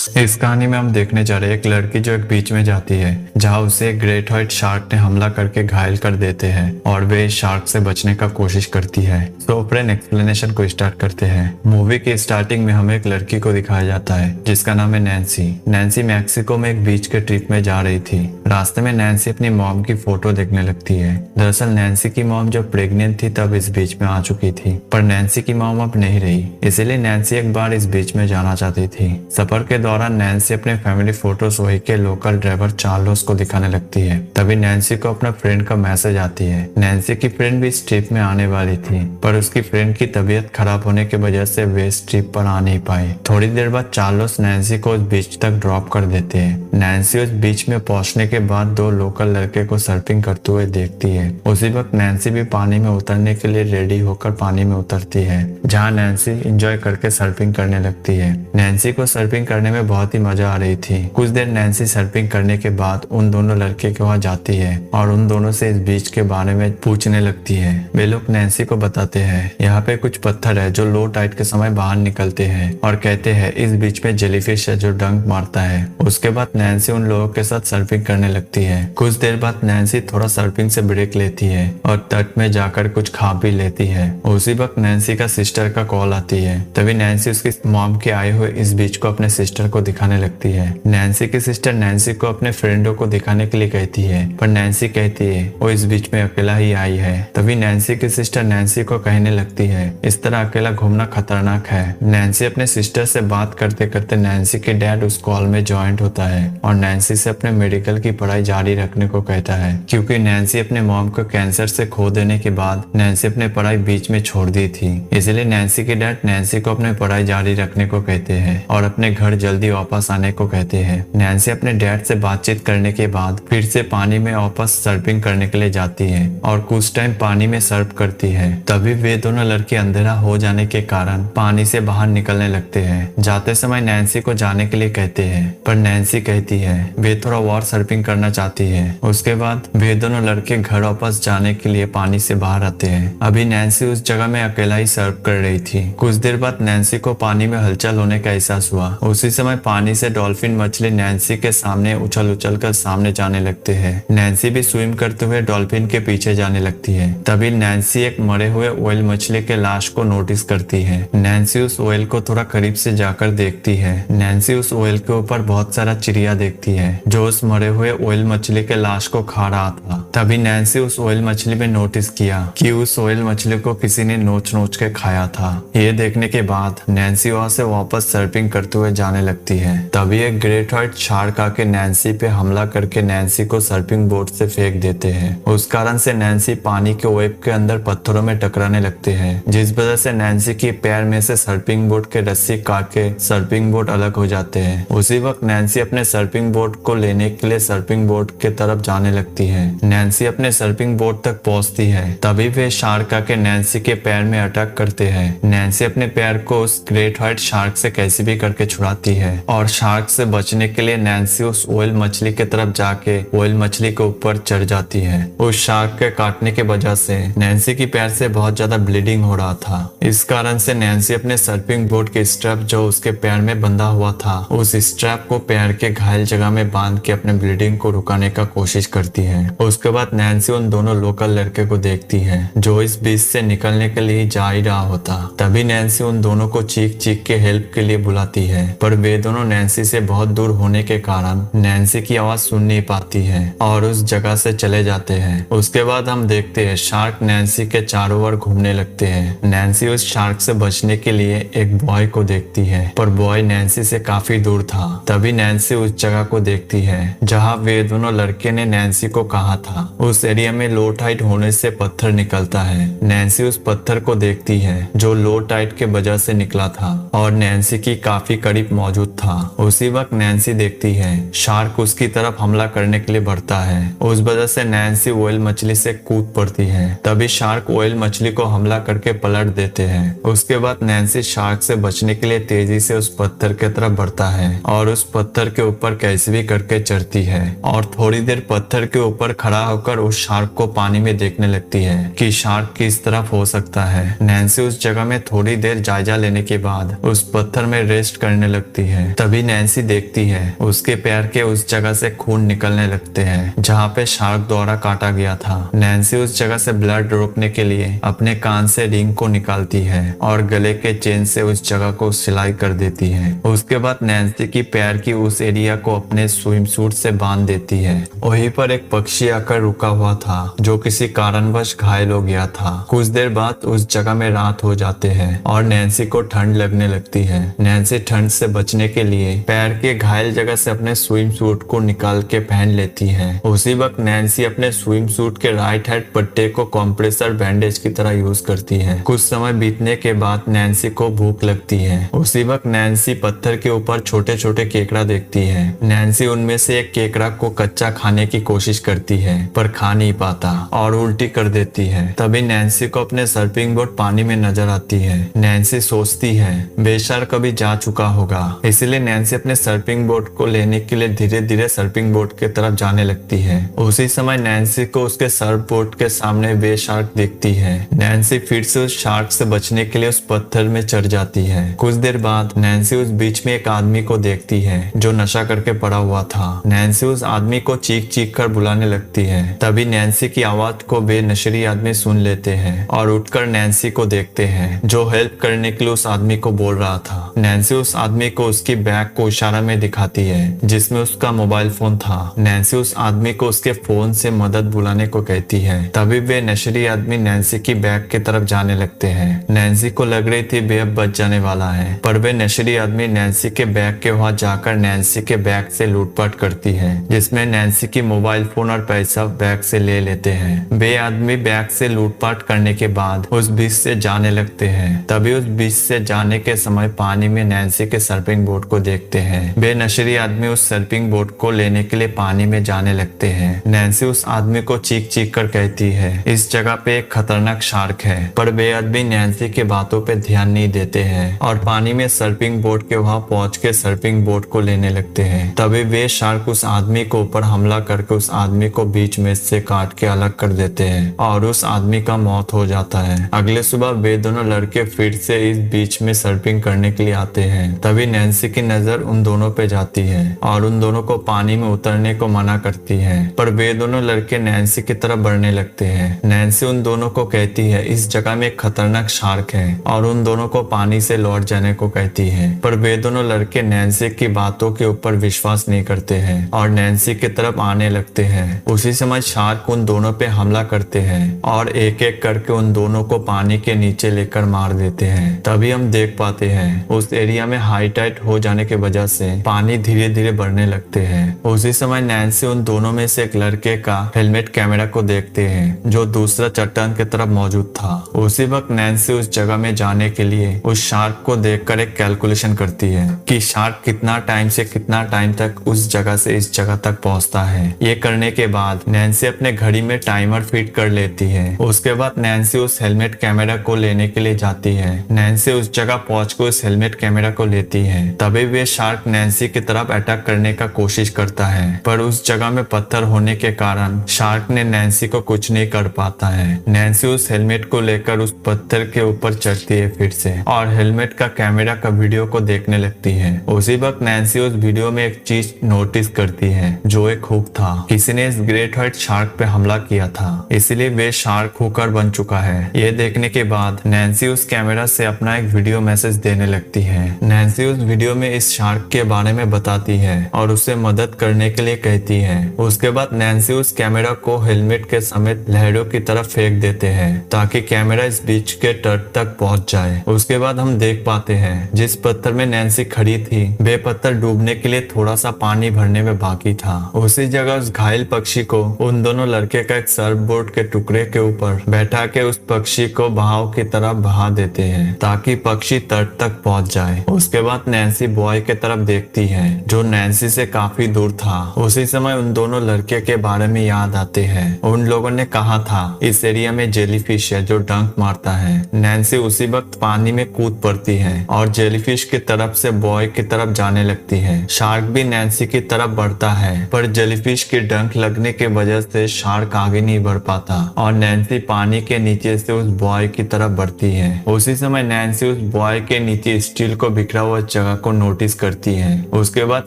इस कहानी में हम देखने जा रहे हैं एक लड़की जो एक बीच में जाती है जहां उसे एक ग्रेट व्हाइट शार्क ने हमला करके घायल कर देते हैं और वे इस शार्क से बचने का कोशिश करती है। तो फ्रेंड एक्सप्लेनेशन को स्टार्ट करते हैं। मूवी की स्टार्टिंग में हमें एक लड़की को दिखाया जाता है जिसका नाम है नैन्सी। नैन्सी मैक्सिको में एक बीच के ट्रिप में जा रही थी। रास्ते में नैन्सी अपनी मॉम की फोटो देखने लगती है। दरअसल नैन्सी की मॉम जब प्रेग्नेंट थी तब इस बीच में आ चुकी थी, पर नैन्सी की मॉम अब नहीं रही, इसीलिए नैन्सी एक बार इस बीच में जाना चाहती थी। सफर के दौरान नैन्सी अपने फैमिली फोटोज वही के लोकल ड्राइवर चार्लोस को दिखाने लगती है। तभी नैन्सी को अपना फ्रेंड का मैसेज आती है। नैन्सी की फ्रेंड भी इस ट्रिप में आने वाली थी, पर उसकी फ्रेंड की तबीयत खराब होने की वजह से वे इस ट्रिप पर आ नहीं पाए। थोड़ी देर बाद चार्लोस नैन्सी को उस बीच तक ड्रॉप कर देते हैं। नैन्सी उस बीच में पहुंचने के बाद दो लोकल लड़के को सर्फिंग करते हुए देखती है। उसी वक्त नैन्सी भी पानी में उतरने के लिए रेडी होकर पानी में उतरती है, जहाँ नैन्सी एंजॉय करके सर्फिंग करने लगती है। नैन्सी को सर्फिंग करने में बहुत ही मजा आ रही थी। कुछ देर नैन्सी सर्फिंग करने के बाद उन दोनों लड़के के वहाँ जाती है और उन दोनों से इस बीच के बारे में पूछने लगती है। वे लोग नैन्सी को बताते हैं यहाँ पे कुछ पत्थर है जो लो टाइड के समय बाहर निकलते हैं और कहते हैं इस बीच में जेलीफिश है जो डंक मारता है। उसके बाद नैन्सी उन लोगों के साथ सर्फिंग करने लगती है। कुछ देर बाद नैन्सी थोड़ा सर्फिंग से ब्रेक लेती है और तट में जाकर कुछ खा भी लेती है। उसी वक्त नैन्सी का सिस्टर का कॉल आती है। तभी नैन्सी उसकी मॉम के आए हुए इस बीच को अपने सिस्टर को दिखाने लगती है। नैन्सी की सिस्टर नैन्सी को अपने फ्रेंडों को दिखाने के लिए कहती है, पर नैन्सी कहती है वो इस बीच में अकेला ही आई है। तभी नैन्सी की सिस्टर नैन्सी को कहने लगती है इस तरह अकेला घूमना खतरनाक है। नैन्सी अपने सिस्टर से बात करते करते नैन्सी के डैड उस कॉल में ज्वाइंट होता है और नैन्सी से अपने मेडिकल की पढ़ाई जारी रखने को कहता है, क्योंकि नैन्सी अपने मॉम को कैंसर से खो देने के बाद नैन्सी अपने पढ़ाई बीच में छोड़ दी थी। इसलिए नैन्सी के डैड नैन्सी को अपने पढ़ाई जारी रखने को कहते हैं और अपने घर जल्दी वापस आने को कहते हैं। नैन्सी अपने डैड से बातचीत करने के बाद फिर से पानी में वापस सर्फिंग करने के लिए जाती है और कुछ टाइम पानी में सर्फ करती है। तभी वे दोनों लड़के अंधेरा हो जाने के कारण पानी से बाहर निकलने लगते हैं। जाते समय नैन्सी को जाने के लिए कहते हैं, पर नैन्सी कहती है वे थोड़ा और सर्फिंग करना चाहती है। उसके बाद वे दोनों लड़के घर वापस जाने के लिए पानी से बाहर आते हैं। अभी नैन्सी उस जगह में अकेला ही सर्फ कर रही थी। कुछ देर बाद नैन्सी को पानी में हलचल होने का एहसास हुआ। उसी समय पानी से डॉल्फिन मछली नैन्सी के सामने उछल उछल कर सामने जाने लगते हैं। नैन्सी भी स्विम करते हुए डॉल्फिन के पीछे जाने लगती है। तभी नैन्सी एक मरे हुए व्हेल मछली के लाश को नोटिस करती है। नैन्सी उस व्हेल को थोड़ा करीब से जाकर देखती है। नैन्सी उस व्हेल के ऊपर बहुत सारा चिड़िया देखती है जो उस मरे हुए व्हेल मछली के लाश को खा रहा था। तभी नैन्सी उस व्हेल मछली में नोटिस किया कि उस व्हेल मछली को किसी ने नोच नोच के खाया था। ये देखने के बाद नैन्सी वहां से वापस सर्फिंग करते हुए जाने लगती है। तभी एक ग्रेट व्हाइट शार्क आके नैन्सी पे हमला करके नैन्सी को सर्फिंग बोट से फेंक देते हैं। उस कारण से नैन्सी पानी के वेव के अंदर पत्थरों में टकराने लगते हैं, जिस वजह से नैन्सी की पैर में से सर्फिंग बोट के रस्सी काट के सर्फिंग बोट अलग हो जाते हैं। उसी वक्त नैन्सी अपने सर्फिंग बोट को लेने के लिए सर्फिंग बोट के तरफ जाने लगती है। नैन्सी अपने सर्फिंग बोट तक पहुंचती है। तभी वे शार्क आके नैन्सी के पैर में अटैक करते हैं। नैन्सी अपने पैर को उस ग्रेट व्हाइट शार्क से कैसे भी करके छुड़ाती है और शार्क से बचने के लिए नैन्सी उस व्हेल मछली के तरफ जाके व्हेल मछली के ऊपर चढ़ जाती है। उस शार्क के काटने के वजह से नैन्सी की पैर से बहुत ज्यादा ब्लीडिंग हो रहा था। इस कारण से नैन्सी अपने सर्फिंग बोट के स्ट्रैप जो उसके पैर में बंधा हुआ था, उस स्ट्रैप को पैर के घायल जगह में बांध के अपने ब्लीडिंग को रुकाने का कोशिश करती है। उसके बाद नैन्सी उन दोनों लोकल लड़के को देखती है जो इस बीच से निकलने के लिए जा ही रहा होता। तभी नैन्सी उन दोनों को चीख चीख के हेल्प के लिए बुलाती है, पर वे दोनों नैन्सी से बहुत दूर होने के कारण नैन्सी की आवाज सुन नहीं पाती है और उस जगह से चले जाते हैं। उसके बाद हम देखते हैं शार्क नैन्सी के चारों ओर घूमने लगते हैं। नैन्सी उस शार्क से बचने के लिए एक बॉय को देखती है, पर बॉय नैन्सी से काफी दूर था। तभी नैन्सी उस जगह को देखती है जहाँ वे दोनों लड़के ने नैन्सी को कहा था। उस एरिया में लो टाइड होने से पत्थर निकलता है। नैन्सी उस पत्थर को देखती है जो लो टाइड के वजह से निकला था और नैन्सी की काफी करीब मौजूद था। उसी वक्त नैन्सी देखती है शार्क उसकी तरफ हमला करने के लिए बढ़ता है। उस वजह से नैन्सी व्हेल मछली से कूद पड़ती है। तभी शार्क व्हेल मछली को हमला करके पलट देते हैं। उसके बाद नैन्सी शार्क से बचने के लिए तेजी से उस पत्थर के तरफ बढ़ता है और उस पत्थर के ऊपर कैसे भी करके चढ़ती है और थोड़ी देर पत्थर के ऊपर खड़ा होकर उस शार्क को पानी में देखने लगती है कि शार्क किस तरफ हो सकता है। नैन्सी उस जगह में थोड़ी देर जायजा लेने के बाद उस पत्थर में रेस्ट करने लगती है। है। तभी नैन्सी देखती है उसके पैर के उस जगह से खून निकलने लगते हैं जहाँ पे शार्क द्वारा काटा गया था। नैन्सी उस जगह से ब्लड रोकने के लिए अपने कान से रिंग को निकालती है और गले के चेन से उस जगह को सिलाई कर देती है। उसके बाद नैन्सी की पैर की उस एरिया को अपने स्विम सूट से बांध देती है। वहीं पर एक पक्षी आकर रुका हुआ था जो किसी कारणवश घायल हो गया था। कुछ देर बाद उस जगह में रात हो जाते हैं और नैन्सी को ठंड लगने लगती है। नैन्सी ठंड से बचने के लिए पैर के घायल जगह से अपने स्विम सूट को निकाल के पहन लेती है। उसी वक्त नैन्सी अपने स्विम सूट के राइट हैंड पट्टे को कंप्रेसर बैंडेज की तरह यूज करती है। कुछ समय बीतने के बाद नैन्सी को भूख लगती है। उसी वक्त नैन्सी पत्थर के ऊपर छोटे छोटे केकड़ा देखती है। नैन्सी उनमें से एक केकड़ा को कच्चा खाने की कोशिश करती है पर खा नहीं पाता और उल्टी कर देती है। तभी नैन्सी को अपने सर्फिंग बोर्ड पानी में नजर आती है। नैन्सी सोचती है बेशर्म कभी जा चुका होगा, इसलिए नैन्सी अपने सर्फिंग बोर्ड को लेने के लिए धीरे धीरे सर्फिंग बोर्ड की तरफ जाने लगती है। उसी समय नैन्सी को उसके सर्फ बोर्ड के सामने वे शार्क दिखती है। नैन्सी फिर से उस शार्क से बचने के लिए उस पत्थर में चढ़ जाती है। कुछ देर बाद नैन्सी उस बीच में एक आदमी को देखती है जो नशा करके पड़ा हुआ था। नैन्सी उस आदमी को चीख चीख कर बुलाने लगती है। तभी नैन्सी की आवाज को बेनशरी आदमी सुन लेते हैं और उठकर नैन्सी को देखते हैं जो हेल्प करने के लिए उस आदमी को बोल रहा था। नैन्सी उस आदमी को उसकी बैग को इशारा में दिखाती है जिसमें उसका मोबाइल फोन था। नैन्सी उस आदमी को उसके फोन से मदद बुलाने को कहती है। तभी वे नशरी आदमी नैन्सी की बैग की तरफ जाने लगते हैं। नैन्सी को लग रही थी वे अब बच जाने वाला है, पर वे नशरी आदमी नैन्सी के बैग के वहां जाकर नैन्सी के बैग से लूटपाट करती है जिसमें नैन्सी की मोबाइल फोन और पैसा बैग से ले लेते हैं। वे आदमी बैग से लूटपाट करने के बाद उस बीच से जाने लगते हैं। तभी उस बीच से जाने के समय पानी में नैन्सी के सर्फिंग बोर्ड को देखते हैं। वे नशरी आदमी उस सर्फिंग बोर्ड को लेने के लिए पानी में जाने लगते हैं। नैन्सी उस आदमी को चीख चीख कर कहती है इस जगह पे एक खतरनाक शार्क है, पर वे आदमी नैन्सी के बातों पे ध्यान नहीं देते हैं और पानी में सर्फिंग बोर्ड के वहां पहुंच के सर्फिंग बोर्ड को लेने लगते हैं। तभी वे शार्क उस आदमी को ऊपर हमला करके उस आदमी को बीच में से काट के अलग कर देते हैं और उस आदमी का मौत हो जाता है। अगले सुबह वे दोनों लड़के फिर से इस बीच में सर्फिंग करने के लिए आते हैं। तभी नैन्सी की नजर उन दोनों पे जाती है और उन दोनों को पानी में उतरने को मना करती है, पर वे दोनों लड़के नैन्सी की तरफ बढ़ने लगते हैं। नैन्सी उन दोनों को कहती है इस जगह में एक खतरनाक शार्क है और उन दोनों को पानी से लौट जाने को कहती है, पर वे दोनों लड़के नैन्सी की बातों के ऊपर विश्वास नहीं करते हैं और नैन्सी की तरफ आने लगते हैं। उसी समय शार्क उन दोनों पे हमला करते हैं और एक एक करके उन दोनों को पानी के नीचे लेकर मार देते हैं। तभी हम देख पाते हैं उस एरिया में हाई टाइड हो जाने की वजह से पानी धीरे धीरे बढ़ने लगते हैं। उसी समय नैन्सी उन दोनों में से एक लड़के का हेलमेट कैमरा को देखते हैं जो दूसरा चट्टान की तरफ मौजूद था। उसी वक्त नैन्सी उस जगह में जाने के लिए उस शार्क को देखकर एक कैलकुलेशन करती है कि शार्क कितना टाइम से कितना टाइम तक उस जगह से इस जगह तक पहुंचता है। ये करने के बाद नैन्सी अपने घड़ी में टाइमर फिट कर लेती है। उसके बाद नैन्सी उस हेलमेट कैमरा को लेने के लिए जाती है। नैन्सी उस जगह पहुंचकर उस हेलमेट कैमरा को लेती है। तभी वे शार्क नैन्सी की तरफ अटैक करने का कोशिश करता है, पर उस जगह में पत्थर होने के कारण शार्क ने नैन्सी को कुछ नहीं कर पाता है। नैन्सी उस हेलमेट को लेकर उस पत्थर के ऊपर चढ़ती है फिर से और हेलमेट का कैमरा का वीडियो को देखने लगती है। उसी वक्त नैन्सी उस वीडियो में एक चीज नोटिस करती है जो एक हुक था। किसी ने इस ग्रेट व्हाइट शार्क पे हमला किया था, इसलिए वे शार्क हुकर बन चुका है। ये देखने के बाद नैन्सी उस कैमरा से अपना एक वीडियो मैसेज देने लगती है। नैन्सी उस वीडियो में इस शार्क के बारे में बताती है और उसे मदद करने के लिए कहती है। उसके बाद नैन्सी उस कैमरा को हेलमेट के समेत लहरों की तरफ फेंक देते हैं ताकि कैमरा इस बीच के तट तक पहुंच जाए। उसके बाद हम देख पाते हैं जिस पत्थर में नैन्सी खड़ी थी वे पत्थर डूबने के लिए थोड़ा सा पानी भरने में बाकी था। उसी जगह उस घायल पक्षी को उन दोनों लड़के का एक सर्फ बोर्ड के टुकड़े के ऊपर बैठा के उस पक्षी को बहाव की तरफ बहा देते हैं ताकि पक्षी तट तक पहुंच जाए। उसके बाद नैन्सी बॉय के तरफ देखती है जो नैन्सी से काफी दूर था। उसी समय उन दोनों लड़के के बारे में याद आते हैं। उन लोगों ने कहा था इस एरिया में जेलीफिश है जो डंक मारता है। नैन्सी उसी वक्त पानी में कूद पड़ती है और जेलीफिश की तरफ से बॉय की तरफ जाने लगती है। शार्क भी नैन्सी की तरफ बढ़ता है, पर जेलीफिश की डंक लगने के वजह से शार्क आगे नहीं बढ़ पाता और नैन्सी पानी के नीचे से उस बॉय की तरफ बढ़ती है। उसी समय नैन्सी उस बॉय के नीचे स्टील को बिखरा हुआ जगह को नोटिस करती है। उसके बाद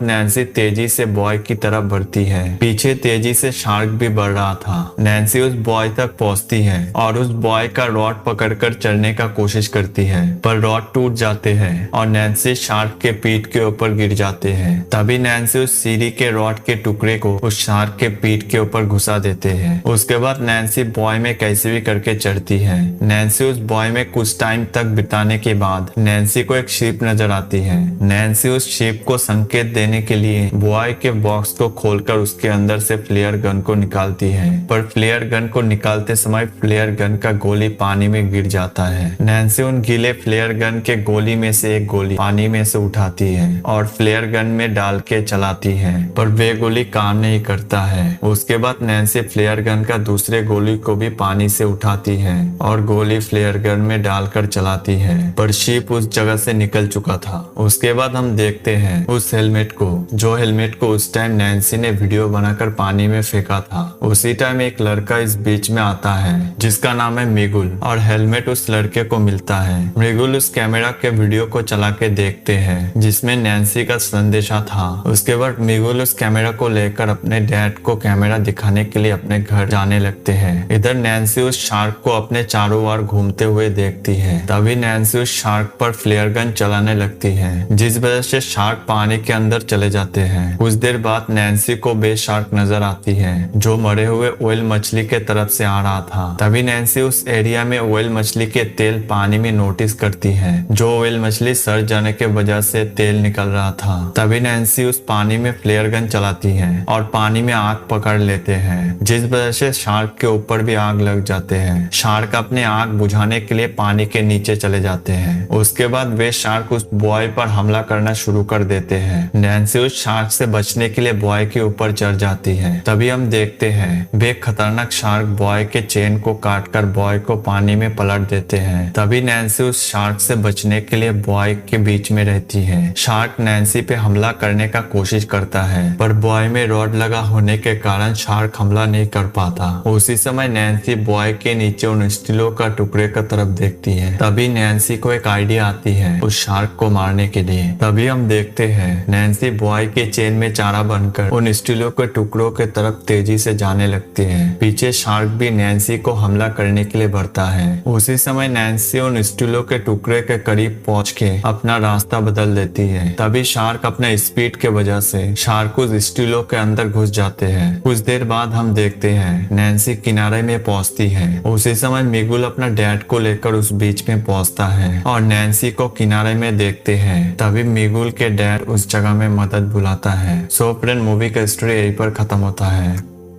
नैन्सी तेजी से बॉय की तरफ बढ़ती है। पीछे तेजी से शार्क भी बढ़ रहा था। नैन्सी उस बॉय तक पहुंचती है और उस बॉय का रॉड पकड़कर चढ़ने का कोशिश करती है, पर रॉड टूट जाते हैं और नैन्सी शार्क के पीठ के ऊपर गिर जाते हैं। तभी नैन्सी उस सीढ़ी के रॉड के टुकड़े को उस शार्क के पीठ के ऊपर घुसा देते हैं। उसके बाद नैन्सी बॉय में कैसे भी करके चढ़ती है। नैन्सी उस बॉय में कुछ टाइम तक बिताने के बाद नैन्सी को एक शिप नजर आती है। नैन्सी उस शिप को संकेत देने के लिए बॉय के बॉक्स को खोलकर उसके अंदर से फ्लेयर गन को निकालती है, पर फ्लेयर गन को निकालते समय फ्लेयर गन का गोली पानी में गिर जाता है। नैन्सी उन गीले फ्लेयर गन के गोली में से एक गोली पानी में से उठाती है और फ्लेयर गन में डाल के चलाती है, पर वे गोली काम नहीं करता है। उसके बाद नैन्सी फ्लेयर गन का दूसरे गोली को भी पानी से उठाती है और गोली फ्लेयर गन में डालकर चलाती है, पर शिप उस जगह से निकल चुका था। उसके बाद हम देखते हैं उस हेलमेट को, जो हेलमेट को उस टाइम नैन्सी ने वीडियो बनाकर पानी में फेंका था। उसी टाइम एक लड़का इस बीच में आता है जिसका नाम है मिगुल, और हेलमेट उस लड़के को मिलता है। मिगुल उस कैमरा के वीडियो को चला के देखते हैं जिसमें नैन्सी का संदेशा था। उसके बाद मिगुल उस कैमरा को लेकर अपने डैड को कैमरा दिखाने के लिए अपने घर जाने लगते हैं। इधर नैन्सी उस शार्क को अपने चारों ओर घूमते हुए देखती है। तभी नैन्सी उस शार्क पर फ्लेयर गन चलाने लगती है, जिस वजह से शार्क पानी के अंदर चले जाते हैं। कुछ देर बाद नैन्सी को बे शार्क नजर आती है जो मरे हुए ओयल मछली के तरफ से आ रहा था। तभी नैन्सी उस एरिया में ओयल मछली के तेल पानी में नोटिस करती है, जो ओयल मछली सड़ जाने के वजह से तेल निकल रहा था। तभी नैन्सी उस पानी में फ्लेयर गन चलाती है और पानी में आग पकड़ लेते हैं, जिस वजह से शार्क के ऊपर भी आग लग जाते हैं। शार्क अपने आग बुझाने के लिए पानी के नीचे चले जाते हैं। उसके बाद वे शार्क उस बॉय पर हमला करना शुरू कर देते हैं। नैन्सी उस शार्क से बचने के लिए बॉय के ऊपर चढ़ जाती है। तभी हम देखते हैं वे खतरनाक शार्क बॉय के चेन को काटकर बॉय को पानी में पलट देते हैं। तभी नैन्सी उस शार्क से बचने के लिए बॉय के बीच में रहती है। शार्क नैन्सी पे हमला करने का कोशिश करता है, पर बॉय में रॉड लगा होने के कारण शार्क हमला नहीं कर पाता। उसी समय नैन्सी बॉय के नीचे उन स्टीलों का टुकड़े का तरफ देखती है। तभी नैन्सी को एक आइडिया आती है उस शार्क को मारने के लिए। तभी हम देखते हैं नैन्सी बॉय के चेन में चारा बनकर उन स्टीलों के टुकड़ों के तरफ तेजी से जाने लगती है। पीछे शार्क भी नैन्सी को हमला करने के लिए बढ़ता है। उसी समय नैन्सी उन स्टीलों के टुकड़े के करीब पहुंच के अपना रास्ता बदल देती है। तभी शार्क अपने स्पीड के वजह से शार्क उस स्टीलों के अंदर घुस जाते हैं। कुछ देर बाद हम देखते हैं नैन्सी किनारे में पहुंचती है। उसी समय मिगुल अपना डैड को लेकर उस बीच में पहुंचता है और नैन्सी को किनारे में देखते हैं। तभी मिगुल के डैड उस जगह में मदद बुलाता है। सो फ्रेंड, मूवी का स्टोरी यहीं पर खत्म होता है।